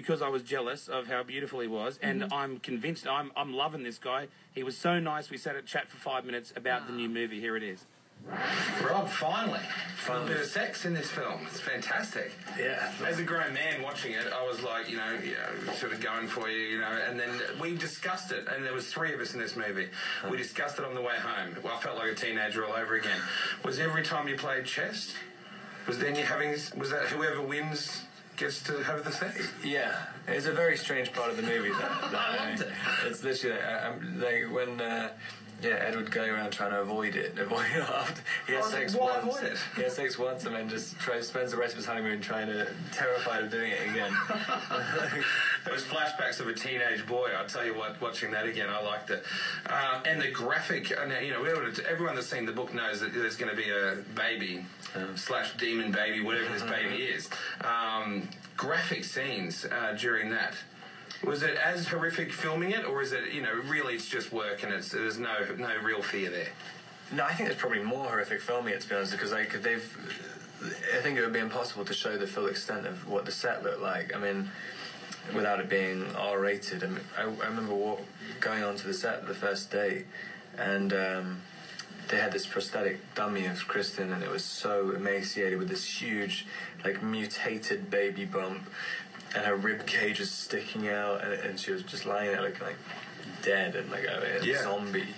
because I was jealous of how beautiful he was, and I'm convinced I'm loving this guy. He was so nice. We sat at chat for 5 minutes about the new movie. Here it is. Rob, finally. A little bit of sex in this film. It's fantastic. Yeah. As a grown man watching it, I was like, sort of going for you, and then we discussed it, and there was 3 of us in this movie. We discussed it on the way home. Well, I felt like a teenager all over again. Was every time you played chess, was that whoever wins gets to have the sex? Yeah, it's a very strange part of the movie. I loved it. It's literally like when Edward going around trying to avoid it. He has sex once. Avoid it? He has sex once and then just spends the rest of his honeymoon terrified of doing it again. Those flashbacks of a teenage boy, I'll tell you what, watching that again, I liked it. And the graphic, everyone that's seen the book knows that there's going to be a baby, / demon baby, whatever this baby is. Graphic scenes during that. Was it as horrific filming it, or is it, really it's just work and there's no real fear there? No, I think it's probably more horrific filming it, to be honest, because I think it would be impossible to show the full extent of what the set looked like. I mean, without it being R-rated. I remember going onto the set the first day, and they had this prosthetic dummy of Kristen, and it was so emaciated with this huge, mutated baby bump, and her rib cage was sticking out, and she was just lying there looking like dead and a zombie,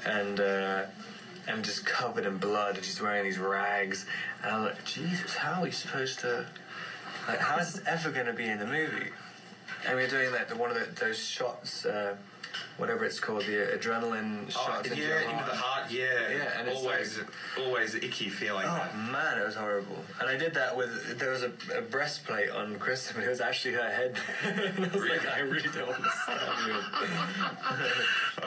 and just covered in blood, and she's wearing these rags, and I'm like, Jesus, how are we supposed to, how is this ever going to be in the movie? And we're doing one of those shots, whatever it's called, the adrenaline shots into your heart. Into the heart, yeah. And it's always an icky feeling. Oh man, it was horrible. And I did that there was a breastplate on Kristen, but it was actually her head. And I was I really don't understand you.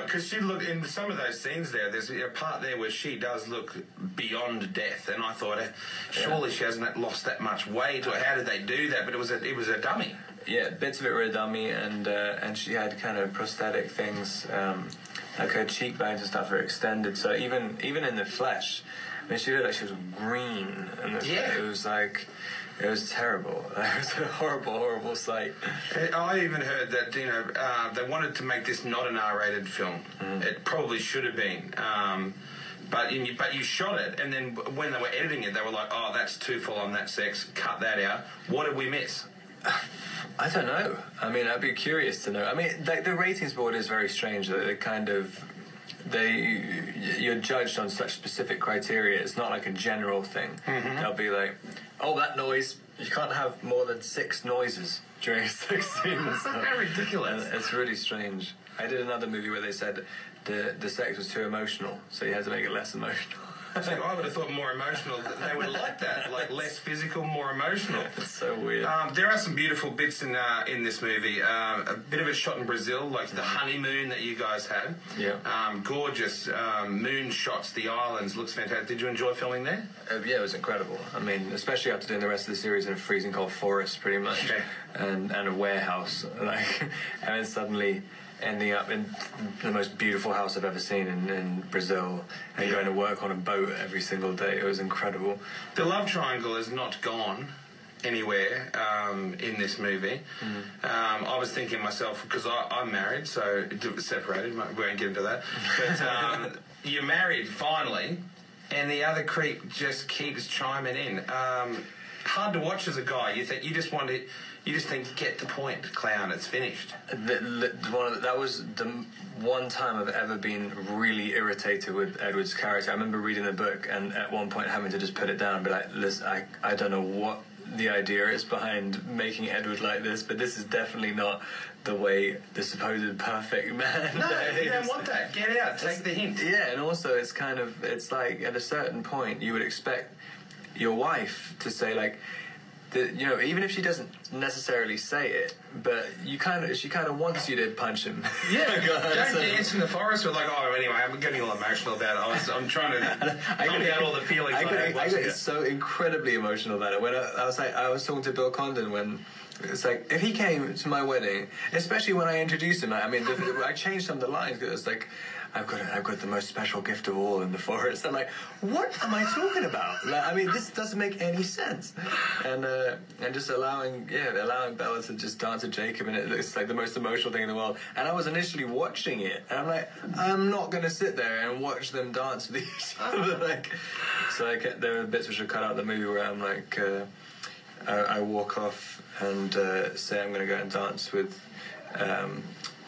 Because she looked, in some of those scenes there's a part there where she does look beyond death, and I thought, surely she hasn't lost that much weight, or how did they do that? But it was a dummy. Yeah, bits of it were a dummy, and she had kind of prosthetic things, like her cheekbones and stuff are extended. So even in the flesh, I mean, she looked like she was green, and it was terrible. It was a horrible, horrible sight. I even heard that they wanted to make this not an R-rated film. It probably should have been. But you shot it, and then when they were editing it, they were like, "Oh, that's too full on that sex. Cut that out." What did we miss? I don't know. I mean, I'd be curious to know. I mean, the ratings board is very strange. You're judged on such specific criteria. It's not like a general thing. They'll be like, "Oh, that noise. You can't have more than 6 noises during a sex scene." Very ridiculous. And it's really strange. I did another movie where they said the sex was too emotional, so you had to make it less emotional. I would have thought more emotional. They would like that, less physical, more emotional. It's so weird. There are some beautiful bits in this movie. A bit of it shot in Brazil, like the honeymoon that you guys had. Yeah. Gorgeous moon shots. The islands looks fantastic. Did you enjoy filming there? Yeah, it was incredible. I mean, especially after doing the rest of the series in a freezing cold forest, pretty much, and a warehouse, and then suddenly ending up in the most beautiful house I've ever seen in Brazil, and going to work on a boat every single day. It was incredible. The love triangle has not gone anywhere in this movie. I was thinking myself, because I'm married, so separated, we won't get into that, but you're married finally, and the other creep just keeps chiming in. Hard to watch as a guy. You just think, get the point, clown, it's finished. That was the one time I've ever been really irritated with Edward's character. I remember reading the book and at one point having to just put it down and be like, listen, I don't know what the idea is behind making Edward like this, but this is definitely not the way the supposed perfect man. No, you don't want that. Get out, take the hint. Yeah, and also it's like at a certain point you would expect your wife to say even if she doesn't necessarily say it, but she kind of wants you to punch him. Yeah, don't dance in the forest with anyway, I'm getting all emotional about it. I'm trying to calm down all the feelings. I got so incredibly emotional about it. When I was talking to Bill Condon when It's like, if he came to my wedding, especially when I introduced him, I mean, I changed some of the lines, because it's like, I've got the most special gift of all in the forest. I'm like, what am I talking about? Like, I mean, this doesn't make any sense. And just allowing Bella to just dance with Jacob, and it's like the most emotional thing in the world. And I was initially watching it, and I'm like, I'm not going to sit there and watch them dance with each other. Like, so there are bits which are cut out of the movie where I'm like, I walk off and say I'm going to go and dance with.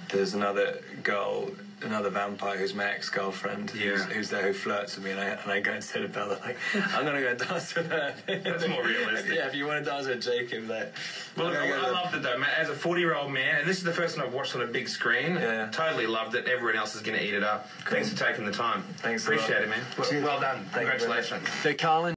There's another girl, another vampire who's my ex-girlfriend, who's there, who flirts with me, and I go and say to Bella, like, I'm going to go and dance with her. That's more realistic. Yeah, if you want to dance with Jacob, like... Well, I loved it, though, man. As a 40-year-old man, and this is the first time I've watched on a big screen, totally loved it. Everyone else is going to eat it up. Cool. Thanks for taking the time. Thanks Appreciate it, man. Well done. Congratulations. So, Carlin...